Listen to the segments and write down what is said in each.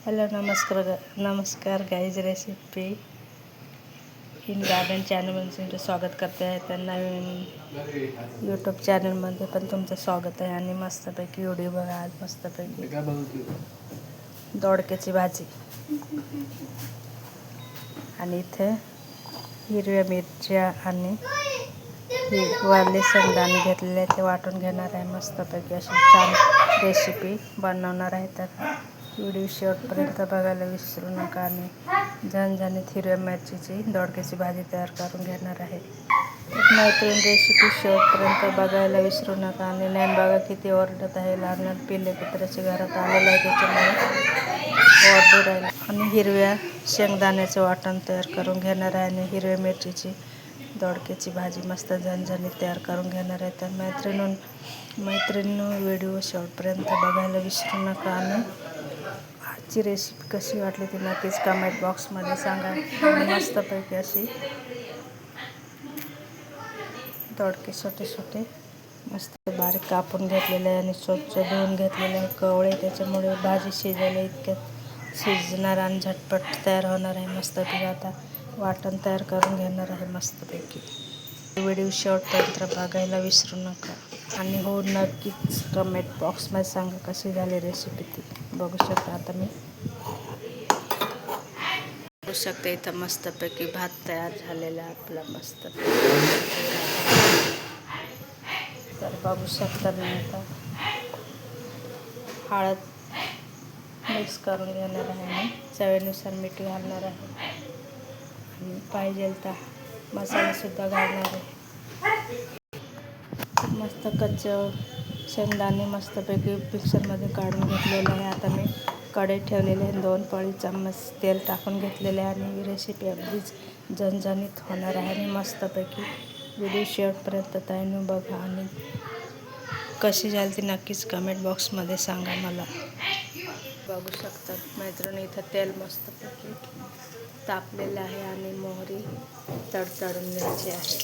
Hello नमस्कार guys recipe in garden चॅनलमध्ये तुमचं स्वागत करते आहे. तर नवीन यूट्यूब चॅनलमध्ये पण तुमचं स्वागत आहे. आणि मस्तपैकी व्हिडिओ बघा. आज मस्तपैकी दोडक्याची भाजी आणि इथे हिरव्या मिरच्या आणि वाले शेंगदाणे घेतलेले ते वाटून घेणार आहे. मस्तपैकी अशी छान रेसिपी बनवणार आहे. तर व्हिडिओ शेवटपर्यंत बघायला विसरू नका. आणि झणझणीत हिरव्या मिरचीची दोडक्याची भाजी तयार करून घेणार आहे. मैत्रीण रेसिपी शेवटपर्यंत बघायला विसरू नका. आणि नाही बघा किती ओरडत आहे. लहान लहान पिल्ले कुत्र्याची घरात आलेलं आहे, त्याच्यामुळे ओरडू राहील. आणि हिरव्या शेंगदाण्याचं वाटण तयार करून घेणार आहे. आणि हिरव्या मिरचीची दोडक्याची भाजी मस्त झणझणीत तयार करून घेणार आहे. तर मैत्रिणींनो व्हिडिओ शेवटपर्यंत बघायला विसरू नका. आणि आजची रेसिपी कशी वाटली ती नक्कीच कमेंट बॉक्समध्ये सांगा. आणि मस्तपैकी अशी दोडके छोटे छोटे मस्त बारीक कापून घेतलेले आहे. आणि स्वच्छ धुवून घेतलेले आहे. कवळे त्याच्यामुळे भाजी शिजायला इतक्यात शिजणार आणि झटपट तयार होणार आहे. मस्तपैकी आता वाटण तयार करून घेणार आहे मस्तपैकी. व्हिडिओ शेवटपर्यंत बघायला विसरू नका. आणि हो नक्कीच कमेंट बॉक्समध्ये सांगा कशी झाली रेसिपी ती. बघू शकता आता मी बघू शकते इथं मस्तपैकी भात तयार झालेला आपला मस्त. तर बघू शकता मी आता हळद मिक्स करून घेणार आहे. आणि चवीनुसार मीठ घालणार आहे. आणि पाहिजे तर मसालेसुद्धा घालणार आहे. मस्त कच्चं शेंगदाणे मस्तपैकी मिक्सरमध्ये काढून घेतलेलं आहे. आता मी कढई ठेवलेले आहे. 2 पळी चम्मच तेल टाकून घेतलेले आहे. आणि रेसिपी अगदीच झणझणीत होणार आहे. आणि मस्तपैकी व्हिडिओ शेवटपर्यंत ताईंनो बघा. आणि कशी झाली ती नक्कीच कमेंट बॉक्समध्ये सांगा मला. बघू शकता मैत्रिणी इथं तेल मस्तपैकी तापलेलं आहे. आणि मोहरी तडतडून घ्यायची आहे.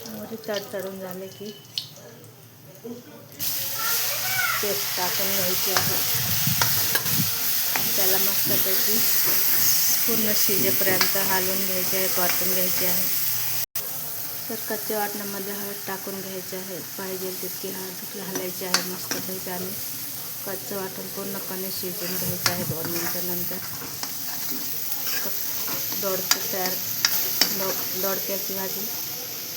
मोहरी तडतडून झाले की पेस्ट टाकून घ्यायची आहे. त्याला मस्तपैकी पूर्ण शिजेपर्यंत हलवून घ्यायचे आहे, परतून घ्यायचे आहे. तर कच्च्या वाटणामध्ये हळद टाकून घ्यायचे आहे. पाहिजे तितकी हळद घालायची आहे मस्तपैकी. आणि कच्चं वाटण पूर्णपणे शिजून घ्यायचं आहे. 2 मिनिटानंतर दोडक्याची भाजी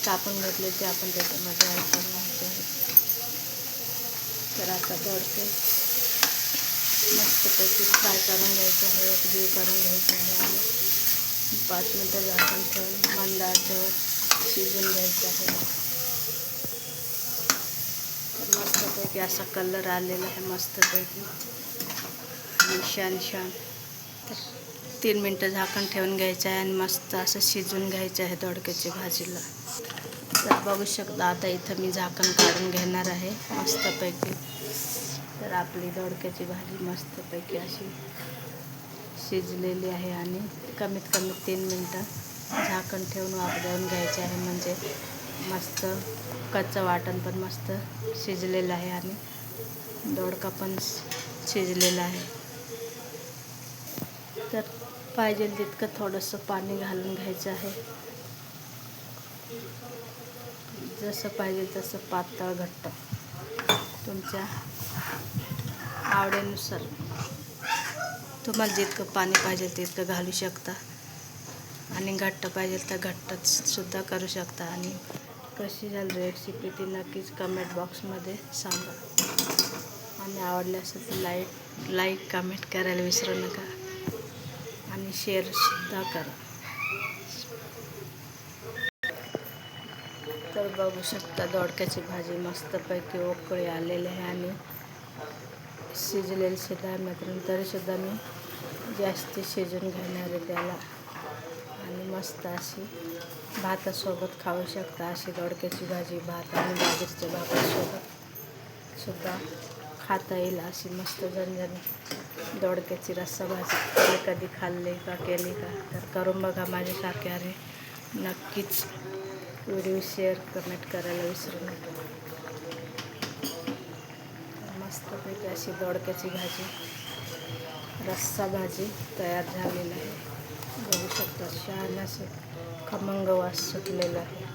कापून घेतली ते आपण त्याच्यामध्ये ॲड करून घ्यायचे आहे. तर आता दोडके मस्तपैकी फ्राय करून घ्यायचे आहे, एकजीव करून घ्यायचे आहे. आणि 5 मिनटं झाकण ठेवून मंद आचेवर शिजून घ्यायचं आहे. तर मस्तपैकी असा कलर आलेला आहे मस्तपैकी. आणि छान तर 3 मिनटं झाकण ठेवून घ्यायचं आहे. आणि मस्त असं शिजून घ्यायचं आहे दोडक्याची भाजीला. तर बघू शकता आता इथं मी झाकण काढून घेणार आहे मस्तपैकी. तर आपली दोडक्याची भाजी मस्तपैकी अशी शिजलेली आहे. आणि कमीत कमी 3 मिनटं झाकण ठेवून वाफवून घ्यायचे आहे. म्हणजे मस्त कच्चं वाटण पण मस्त शिजलेलं आहे. आणि दोडका पण शिजलेला आहे. तर पाहिजे तितकं थोडंसं पाणी घालून घ्यायचं आहे. जसं पाहिजे तसं पातळ घट्ट तुमच्या आवडीनुसार तुम्हाला जितकं पाणी पाहिजे तितकं घालू शकता. आणि घट्ट पाहिजे तर घट्ट सुद्धा करू शकता. आणि कशी झाली रेसिपी ती नक्कीच कमेंट बॉक्समध्ये सांगा. आणि आवडली असेल तर लाईक कमेंट करायला विसरू नका. आणि शेअरसुद्धा करा. तर बघू शकता दोडक्याची भाजी मस्तपैकी उकळी आलेली आहे. आणि शिजलेली सुद्धा आहे मैत्रीण. तरीसुद्धा मी जास्त शिजून घेणार आहे त्याला. आणि मस्त अशी भातासोबत खाऊ शकता. अशी दोडक्याची भाजी भात आणि बाजरीच्या भातासोबत सुद्धा खाता येईल. अशी मस्त झणझणीत दोडक्याची रस्सा भाजी कधी खाल्ली का केली का तर करून बघा माझ्यासारखे. अरे नक्कीच व्हिडिओ शेअर कमेंट करायला विसरू नका. मस्तपैकी अशी दोडक्याची भाजी रस्सा भाजी तयार झालेला आहे. बघू शकता छान असे खमंग वास सुटलेला आहे.